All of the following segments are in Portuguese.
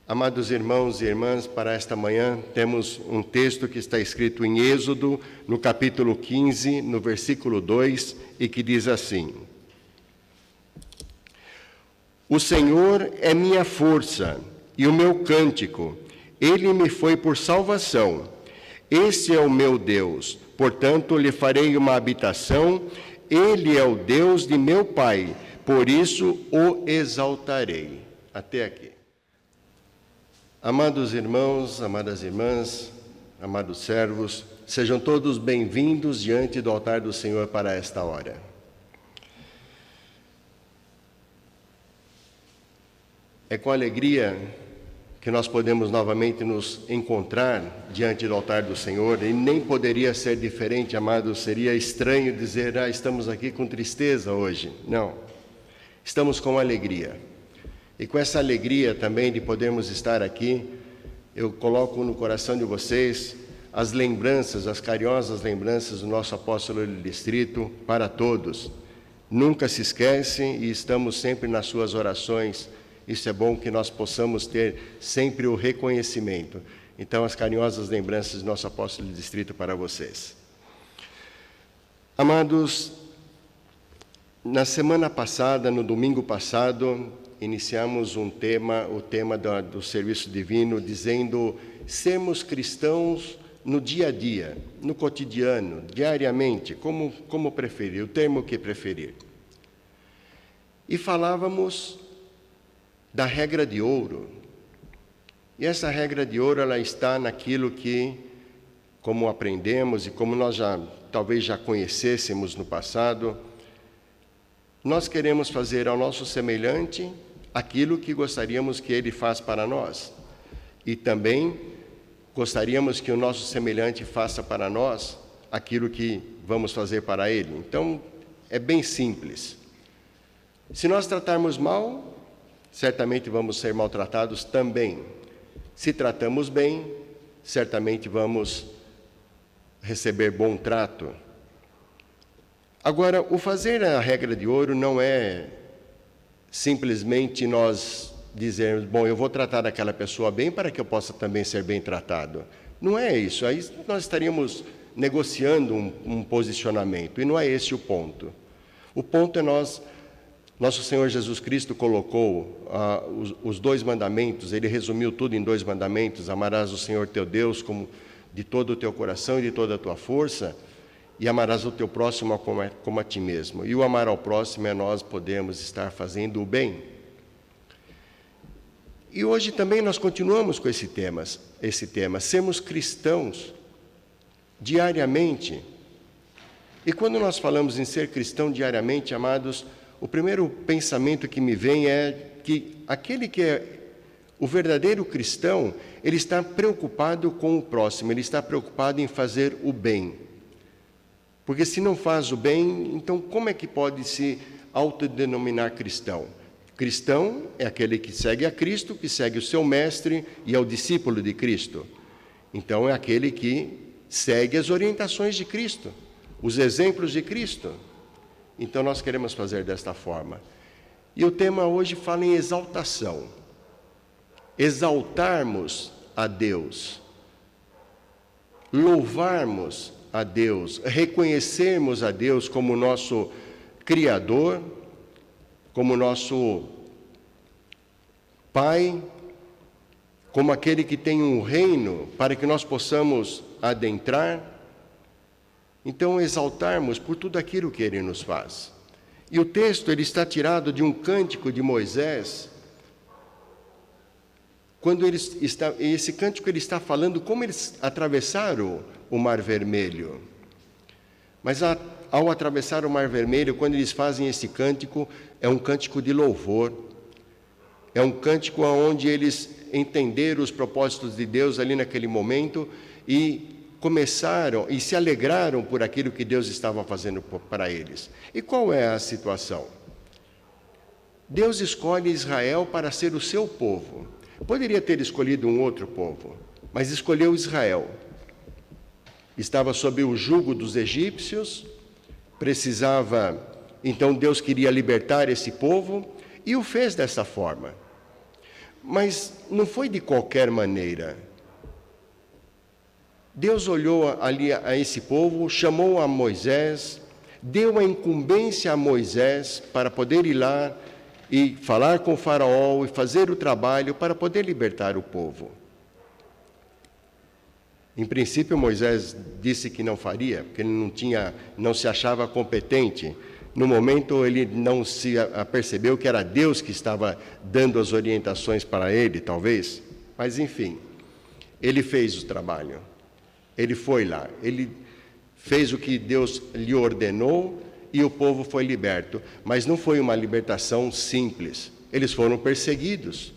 Amados irmãos e irmãs, para esta manhã temos um texto que está escrito em Êxodo, no capítulo 15, no versículo 2, e que diz assim: O Senhor é minha força e o meu cântico, Ele me foi por salvação. Esse é o meu Deus, portanto lhe farei uma habitação, Ele é o Deus de meu Pai, por isso o exaltarei. Até aqui. Amados irmãos, amadas irmãs, amados servos, sejam todos bem-vindos diante do altar do Senhor para esta hora. É com alegria que nós podemos novamente nos encontrar diante do altar do Senhor, e nem poderia ser diferente, amados, seria estranho dizer, estamos aqui com tristeza hoje. Não, estamos com alegria. E com essa alegria também de podermos estar aqui, eu coloco no coração de vocês as lembranças, as carinhosas lembranças do nosso apóstolo do distrito para todos. Nunca se esquecem e estamos sempre nas suas orações. Isso é bom que nós possamos ter sempre o reconhecimento. Então, as carinhosas lembranças do nosso apóstolo do distrito para vocês. Amados, na semana passada, no domingo passado, iniciamos o tema do serviço divino, dizendo sermos cristãos no dia a dia, no cotidiano, diariamente, como preferir, o termo que preferir. E falávamos da regra de ouro. E essa regra de ouro, ela está naquilo que, como aprendemos e como nós talvez já conhecêssemos no passado, nós queremos fazer ao nosso semelhante aquilo que gostaríamos que ele faça para nós. E também gostaríamos que o nosso semelhante faça para nós aquilo que vamos fazer para ele. Então, é bem simples. Se nós tratarmos mal, certamente vamos ser maltratados também. Se tratamos bem, certamente vamos receber bom trato. Agora, o fazer a regra de ouro não é simplesmente nós dizermos, bom, eu vou tratar aquela pessoa bem para que eu possa também ser bem tratado. Não é isso. Aí nós estaríamos negociando um posicionamento, e não é esse o ponto. O ponto é nosso Senhor Jesus Cristo colocou os dois mandamentos, Ele resumiu tudo em dois mandamentos: amarás o Senhor teu Deus de todo o teu coração e de toda a tua força, e amarás o teu próximo como a ti mesmo. E o amar ao próximo é nós podemos estar fazendo o bem. E hoje também nós continuamos com esse tema, sermos cristãos diariamente. E quando nós falamos em ser cristão diariamente, amados, o primeiro pensamento que me vem é que aquele que é o verdadeiro cristão, ele está preocupado com o próximo, ele está preocupado em fazer o bem. Porque se não faz o bem, então como é que pode se autodenominar cristão? Cristão é aquele que segue a Cristo, que segue o seu mestre e é o discípulo de Cristo. Então é aquele que segue as orientações de Cristo, os exemplos de Cristo. Então nós queremos fazer desta forma. E o tema hoje fala em exaltação. Exaltarmos a Deus. Louvarmos a Deus, reconhecermos a Deus como nosso Criador, como nosso Pai, como aquele que tem um reino para que nós possamos adentrar. Então, exaltarmos por tudo aquilo que Ele nos faz. E o texto ele está tirado de um cântico de Moisés, quando esse cântico ele está falando como eles atravessaram o Mar Vermelho. Mas ao atravessar o Mar Vermelho, quando eles fazem esse cântico, é um cântico de louvor. É um cântico onde eles entenderam os propósitos de Deus ali naquele momento e começaram e se alegraram por aquilo que Deus estava fazendo para eles. E qual é a situação? Deus escolhe Israel para ser o seu povo. Poderia ter escolhido um outro povo, mas escolheu Israel. Estava sob o jugo dos egípcios, então Deus queria libertar esse povo e o fez dessa forma. Mas não foi de qualquer maneira. Deus olhou ali a esse povo, chamou a Moisés, deu a incumbência a Moisés para poder ir lá e falar com o faraó e fazer o trabalho para poder libertar o povo. Em princípio, Moisés disse que não faria, porque ele não se achava competente. No momento, ele não se apercebeu que era Deus que estava dando as orientações para ele, talvez. Mas, enfim, ele fez o trabalho. Ele foi lá, ele fez o que Deus lhe ordenou e o povo foi liberto. Mas não foi uma libertação simples. Eles foram perseguidos.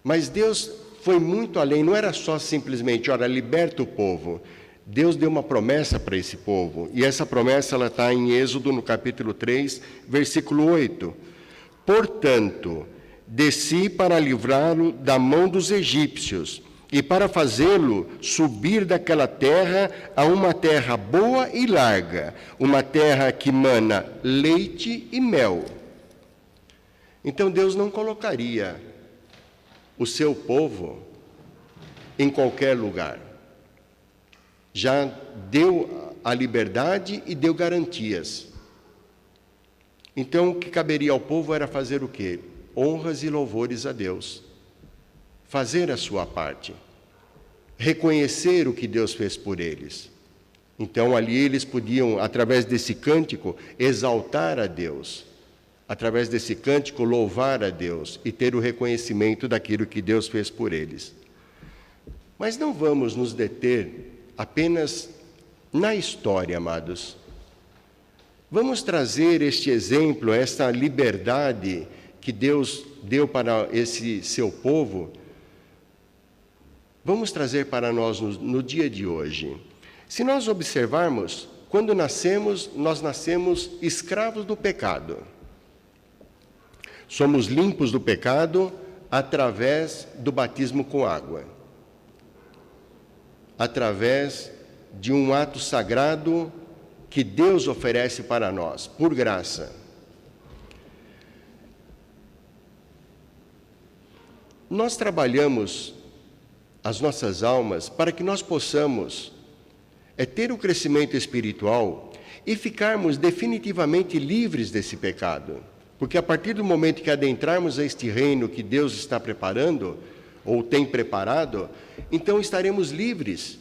Mas Deus foi muito além, não era só simplesmente, ora, liberta o povo. Deus deu uma promessa para esse povo, e essa promessa ela está em Êxodo, no capítulo 3, versículo 8. Portanto, desci para livrá-lo da mão dos egípcios, e para fazê-lo subir daquela terra a uma terra boa e larga, uma terra que mana leite e mel. Então Deus não colocaria o seu povo em qualquer lugar. Já deu a liberdade e deu garantias. Então, o que caberia ao povo era fazer o quê? Honras e louvores a Deus. Fazer a sua parte. Reconhecer o que Deus fez por eles. Então, ali eles podiam, através desse cântico, exaltar a Deus. Através desse cântico, louvar a Deus e ter o reconhecimento daquilo que Deus fez por eles. Mas não vamos nos deter apenas na história, amados. Vamos trazer este exemplo, esta liberdade que Deus deu para esse seu povo, vamos trazer para nós no dia de hoje. Se nós observarmos, quando nascemos, nós nascemos escravos do pecado. Somos limpos do pecado através do batismo com água. Através de um ato sagrado que Deus oferece para nós, por graça. Nós trabalhamos as nossas almas para que nós possamos ter o crescimento espiritual e ficarmos definitivamente livres desse pecado. Porque a partir do momento que adentrarmos a este reino que Deus está preparando, ou tem preparado, então estaremos livres.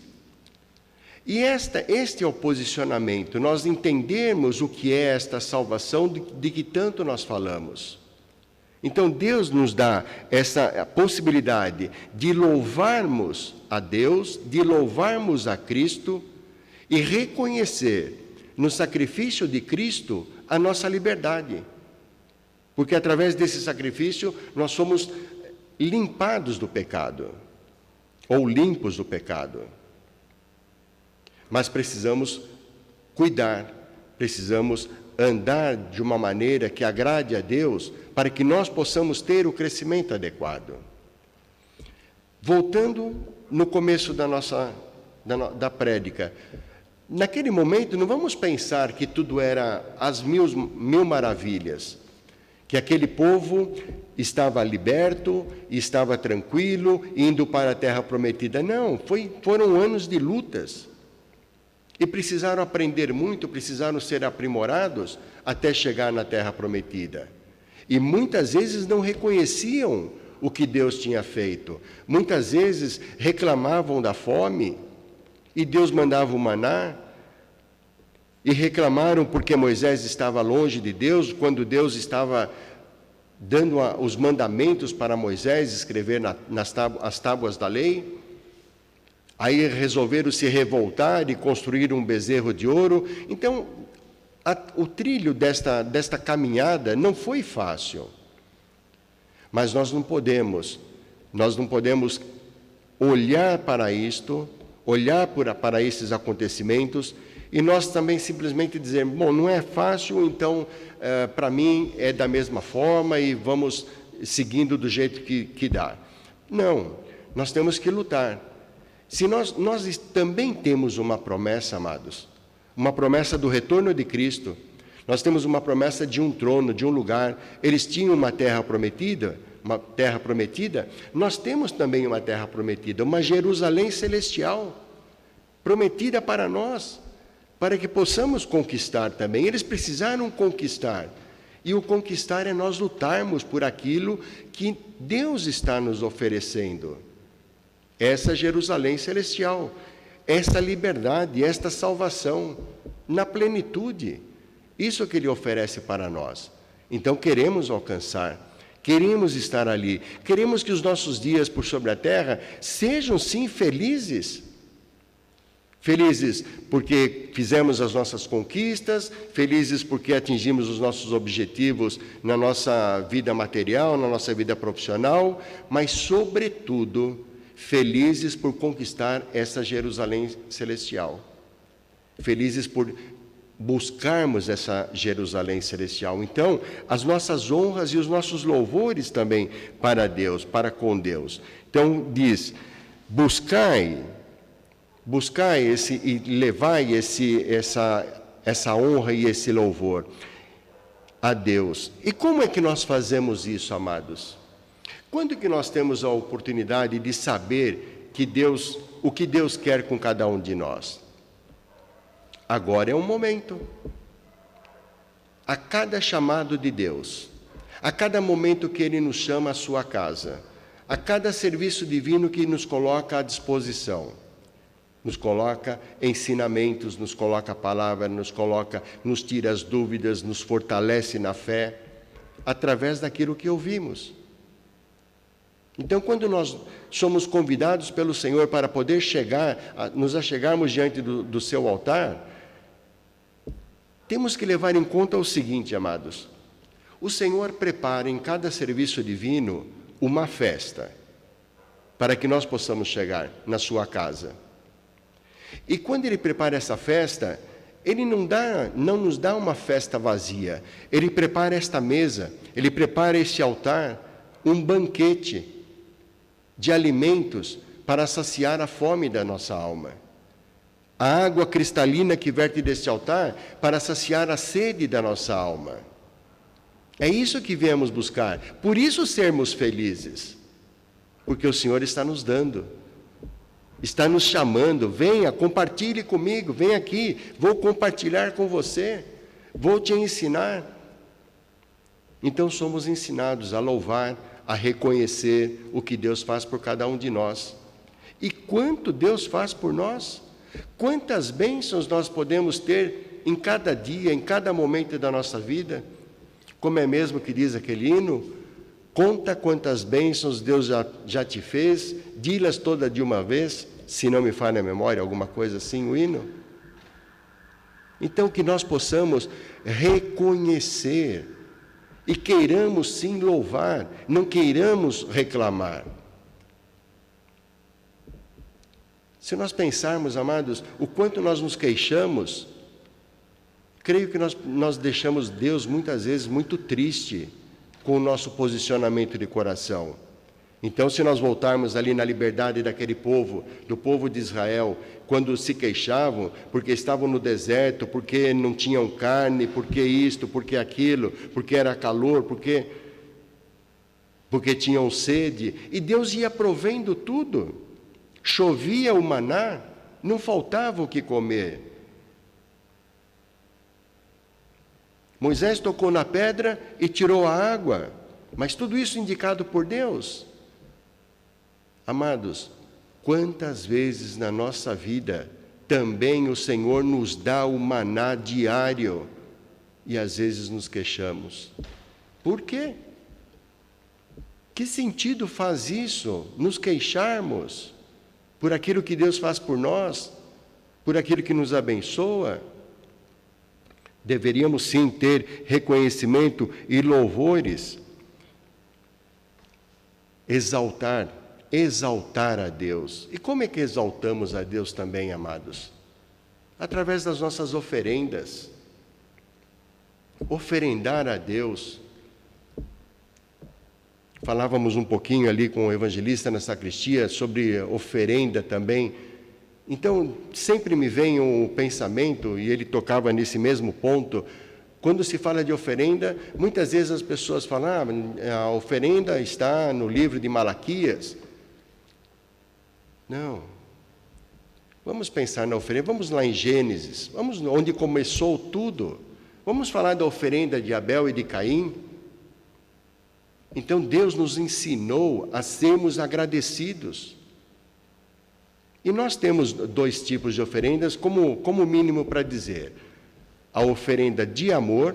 E este é o posicionamento, nós entendermos o que é esta salvação de que tanto nós falamos. Então Deus nos dá essa possibilidade de louvarmos a Deus, de louvarmos a Cristo e reconhecer no sacrifício de Cristo a nossa liberdade. Porque através desse sacrifício nós somos limpados do pecado, ou limpos do pecado. Mas precisamos cuidar, precisamos andar de uma maneira que agrade a Deus, para que nós possamos ter o crescimento adequado. Voltando no começo da prédica, naquele momento não vamos pensar que tudo era as mil maravilhas, que aquele povo estava liberto, estava tranquilo, indo para a terra prometida. Não, foram anos de lutas. E precisaram aprender muito, precisaram ser aprimorados até chegar na terra prometida. E muitas vezes não reconheciam o que Deus tinha feito. Muitas vezes reclamavam da fome, e Deus mandava o maná, e reclamaram porque Moisés estava longe de Deus, quando Deus estava dando os mandamentos para Moisés escrever as tábuas da lei. Aí resolveram se revoltar e construir um bezerro de ouro. Então, o trilho desta caminhada não foi fácil. Mas nós não podemos olhar para isto, olhar para esses acontecimentos, e nós também simplesmente dizer, bom, não é fácil, então para mim é da mesma forma e vamos seguindo do jeito que dá. Não, nós temos que lutar. Se nós também temos uma promessa, amados, uma promessa do retorno de Cristo, nós temos uma promessa de um trono, de um lugar. Eles tinham uma terra prometida, uma terra prometida, nós temos também uma terra prometida, uma Jerusalém celestial, prometida para nós, para que possamos conquistar também. Eles precisaram conquistar, e o conquistar é nós lutarmos por aquilo que Deus está nos oferecendo. Essa Jerusalém celestial, esta liberdade, esta salvação, na plenitude, isso que Ele oferece para nós. Então queremos alcançar, queremos estar ali, queremos que os nossos dias por sobre a terra sejam sim felizes. Felizes porque fizemos as nossas conquistas, felizes porque atingimos os nossos objetivos na nossa vida material, na nossa vida profissional, mas sobretudo felizes por conquistar essa Jerusalém celestial. Felizes por buscarmos essa Jerusalém celestial. Então, as nossas honras e os nossos louvores também para Deus, para com Deus. Então, diz, buscai e levai essa honra e esse louvor a Deus. E como é que nós fazemos isso, amados? Quando que nós temos a oportunidade de saber o que Deus quer com cada um de nós? Agora é um momento. A cada chamado de Deus, a cada momento que Ele nos chama à sua casa, a cada serviço divino que nos coloca à disposição, nos coloca ensinamentos, nos coloca a palavra, nos tira as dúvidas, nos fortalece na fé, através daquilo que ouvimos. Então, quando nós somos convidados pelo Senhor para poder nos achegarmos diante do seu altar, temos que levar em conta o seguinte, amados: o Senhor prepara em cada serviço divino uma festa, para que nós possamos chegar na sua casa. E quando Ele prepara essa festa, Ele não nos dá uma festa vazia. Ele prepara esta mesa, Ele prepara este altar, um banquete de alimentos para saciar a fome da nossa alma. A água cristalina que verte deste altar para saciar a sede da nossa alma. É isso que viemos buscar. Por isso sermos felizes. Porque o Senhor está nos dando. Está nos chamando. Venha, compartilhe comigo. Vem aqui. Vou compartilhar com você. Vou te ensinar. Então somos ensinados a louvar, a reconhecer o que Deus faz por cada um de nós. E quanto Deus faz por nós? Quantas bênçãos nós podemos ter em cada dia, em cada momento da nossa vida? Como é mesmo que diz aquele hino? Conta quantas bênçãos Deus já te fez, di-las todas de uma vez, se não me falha a memória, alguma coisa assim, o hino. Então que nós possamos reconhecer e queiramos sim louvar, não queiramos reclamar. Se nós pensarmos, amados, o quanto nós nos queixamos, creio que nós deixamos Deus muitas vezes muito triste com o nosso posicionamento de coração. Então, se nós voltarmos ali na liberdade daquele povo, do povo de Israel, quando se queixavam, porque estavam no deserto, porque não tinham carne, porque isto, porque aquilo, porque era calor, porque tinham sede, e Deus ia provendo tudo. Chovia o maná, não faltava o que comer. Moisés tocou na pedra e tirou a água, mas tudo isso indicado por Deus. Amados, quantas vezes na nossa vida também o Senhor nos dá o maná diário e às vezes nos queixamos. Por quê? Que sentido faz isso, nos queixarmos por aquilo que Deus faz por nós, por aquilo que nos abençoa? Deveríamos sim ter reconhecimento e louvores, exaltar a Deus. E como é que exaltamos a Deus também, amados? Através das nossas oferendas. Oferendar a Deus. Falávamos um pouquinho ali com o evangelista na sacristia sobre oferenda também. Então, sempre me vem o pensamento, e ele tocava nesse mesmo ponto, Quando se fala de oferenda, muitas vezes as pessoas falam, a oferenda está no livro de Malaquias. Não. Vamos pensar na oferenda, vamos lá em Gênesis, vamos onde começou tudo. Vamos falar da oferenda de Abel e de Caim. Então Deus nos ensinou a sermos agradecidos. E nós temos 2 tipos de oferendas como mínimo para dizer. A oferenda de amor,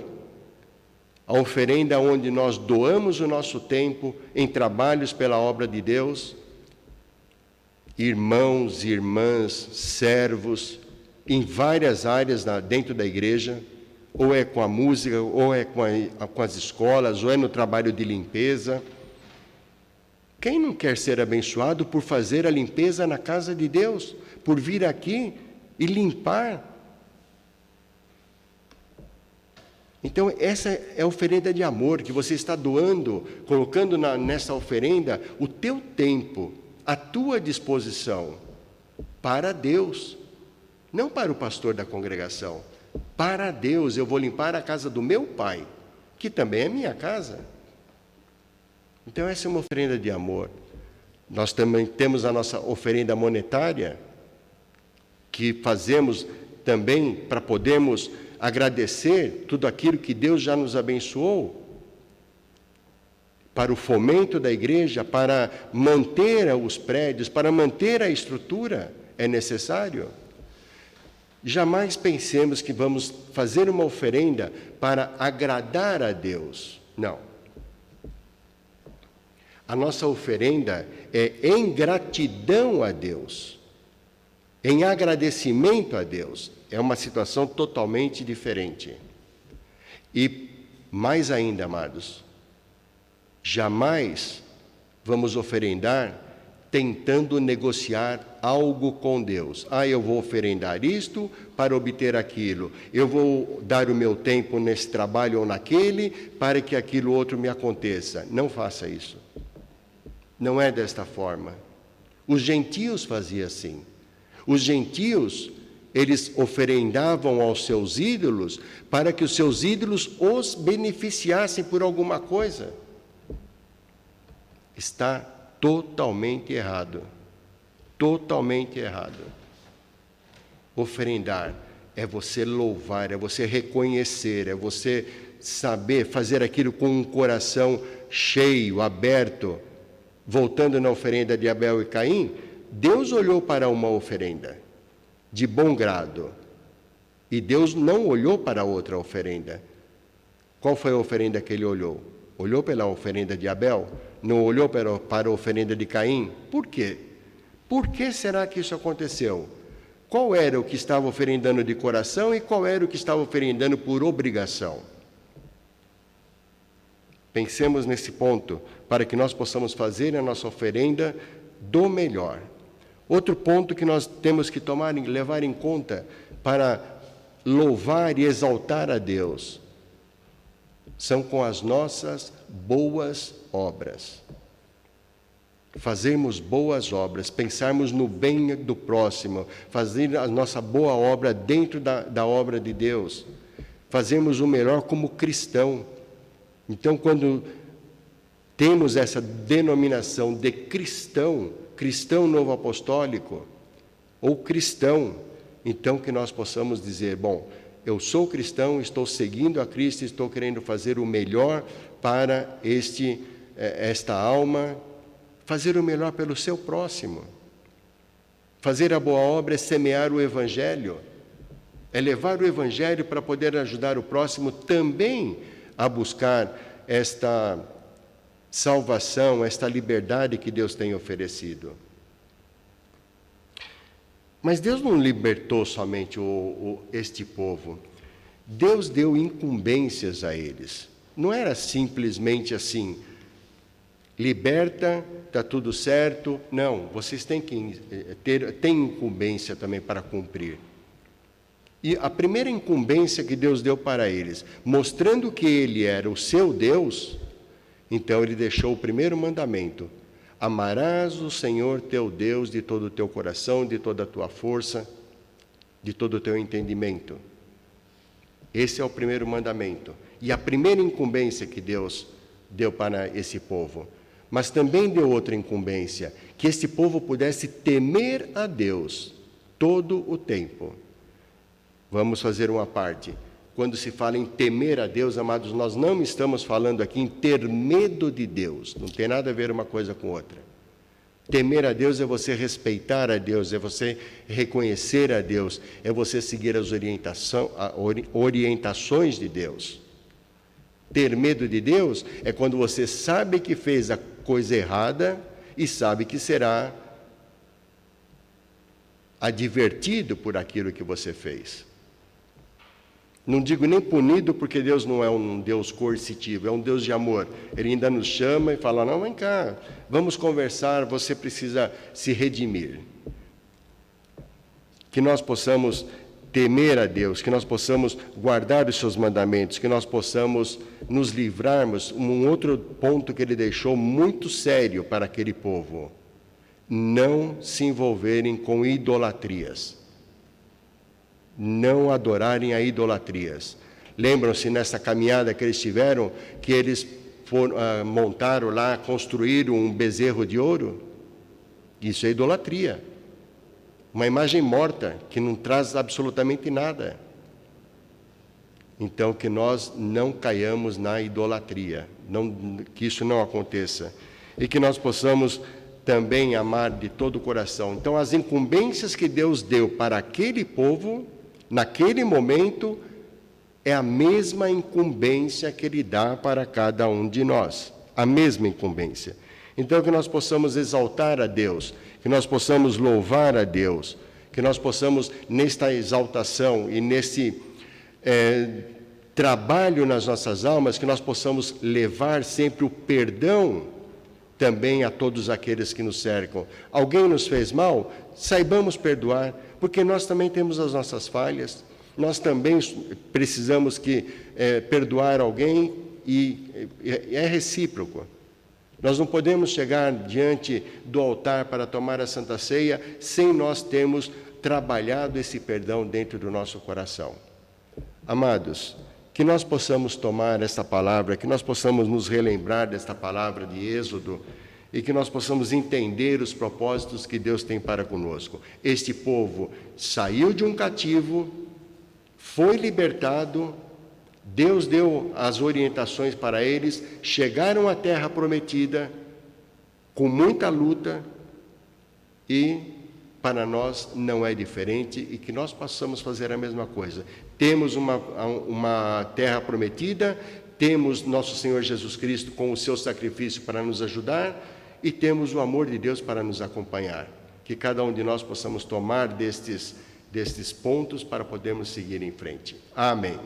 a oferenda onde nós doamos o nosso tempo em trabalhos pela obra de Deus, irmãos, irmãs, servos, em várias áreas dentro da igreja, ou é com a música, ou é com as escolas, ou é no trabalho de limpeza. Quem não quer ser abençoado por fazer a limpeza na casa de Deus, por vir aqui e limpar? Então, essa é a oferenda de amor que você está doando, colocando nessa oferenda o teu tempo, a tua disposição para Deus, não para o pastor da congregação, para Deus. Eu vou limpar a casa do meu pai, que também é minha casa. Então, essa é uma oferenda de amor. Nós também temos a nossa oferenda monetária, que fazemos também para podermos agradecer tudo aquilo que Deus já nos abençoou, para o fomento da igreja, para manter os prédios, para manter a estrutura, é necessário. Jamais pensemos que vamos fazer uma oferenda para agradar a Deus. Não. A nossa oferenda é em gratidão a Deus, em agradecimento a Deus. É uma situação totalmente diferente. E, mais ainda, amados, jamais vamos oferendar tentando negociar algo com Deus. Eu vou oferendar isto para obter aquilo. Eu vou dar o meu tempo nesse trabalho ou naquele para que aquilo outro me aconteça. Não faça isso. Não é desta forma. Os gentios faziam assim. Os gentios, eles oferendavam aos seus ídolos para que os seus ídolos os beneficiassem por alguma coisa. Está totalmente errado. Totalmente errado. Oferendar é você louvar, é você reconhecer, é você saber fazer aquilo com um coração cheio, aberto. Voltando na oferenda de Abel e Caim, Deus olhou para uma oferenda de bom grado e Deus não olhou para outra oferenda. Qual foi a oferenda que ele olhou? Olhou pela oferenda de Abel? Não olhou para a oferenda de Caim? Por quê? Por que será que isso aconteceu? Qual era o que estava oferendando de coração e qual era o que estava oferendando por obrigação? Pensemos nesse ponto, para que nós possamos fazer a nossa oferenda do melhor. Outro ponto que nós temos que levar em conta para louvar e exaltar a Deus são com as nossas boas obras. Fazermos boas obras, pensarmos no bem do próximo, fazer a nossa boa obra dentro da obra de Deus, fazermos o melhor como cristão. Então, quando temos essa denominação de cristão, cristão novo apostólico, ou cristão, então que nós possamos dizer, bom, eu sou cristão, estou seguindo a Cristo, estou querendo fazer o melhor para esta alma, fazer o melhor pelo seu próximo. Fazer a boa obra é semear o Evangelho, é levar o Evangelho para poder ajudar o próximo também a buscar esta salvação, esta liberdade que Deus tem oferecido. Mas Deus não libertou somente este povo. Deus deu incumbências a eles. Não era simplesmente assim, liberta, está tudo certo. Não, vocês têm que têm incumbência também para cumprir. E a primeira incumbência que Deus deu para eles, mostrando que Ele era o seu Deus, então Ele deixou o primeiro mandamento: amarás o Senhor teu Deus de todo o teu coração, de toda a tua força, de todo o teu entendimento. Esse é o primeiro mandamento. E a primeira incumbência que Deus deu para esse povo. Mas também deu outra incumbência, que este povo pudesse temer a Deus todo o tempo. Vamos fazer uma parte. Quando se fala em temer a Deus, amados, nós não estamos falando aqui em ter medo de Deus. Não tem nada a ver uma coisa com outra. Temer a Deus é você respeitar a Deus, é você reconhecer a Deus, é você seguir as orientações de Deus. Ter medo de Deus é quando você sabe que fez a coisa errada e sabe que será advertido por aquilo que você fez. Não digo nem punido, porque Deus não é um Deus coercitivo, é um Deus de amor. Ele ainda nos chama e fala, não, vem cá, vamos conversar, você precisa se redimir. Que nós possamos temer a Deus, que nós possamos guardar os seus mandamentos, que nós possamos nos livrarmos. Um outro ponto que ele deixou muito sério para aquele povo: não se envolverem com idolatrias. Não adorarem a idolatrias. Lembram-se nessa caminhada que eles tiveram, que eles montaram lá, construíram um bezerro de ouro? Isso é idolatria. Uma imagem morta, que não traz absolutamente nada. Então, que nós não caiamos na idolatria, que isso não aconteça. E que nós possamos também amar de todo o coração. Então, as incumbências que Deus deu para aquele povo, naquele momento, é a mesma incumbência que Ele dá para cada um de nós. A mesma incumbência. Então, que nós possamos exaltar a Deus, que nós possamos louvar a Deus, que nós possamos, nesta exaltação e nesse trabalho nas nossas almas, que nós possamos levar sempre o perdão também a todos aqueles que nos cercam. Alguém nos fez mal? Saibamos perdoar, porque nós também temos as nossas falhas, nós também precisamos perdoar alguém e é recíproco. Nós não podemos chegar diante do altar para tomar a Santa Ceia sem nós termos trabalhado esse perdão dentro do nosso coração. Amados, que nós possamos tomar esta palavra, que nós possamos nos relembrar desta palavra de Êxodo e que nós possamos entender os propósitos que Deus tem para conosco. Este povo saiu de um cativo, foi libertado, Deus deu as orientações para eles, chegaram à terra prometida com muita luta e para nós não é diferente e que nós possamos fazer a mesma coisa. Temos uma terra prometida, temos nosso Senhor Jesus Cristo com o seu sacrifício para nos ajudar e temos o amor de Deus para nos acompanhar. Que cada um de nós possamos tomar destes pontos para podermos seguir em frente. Amém.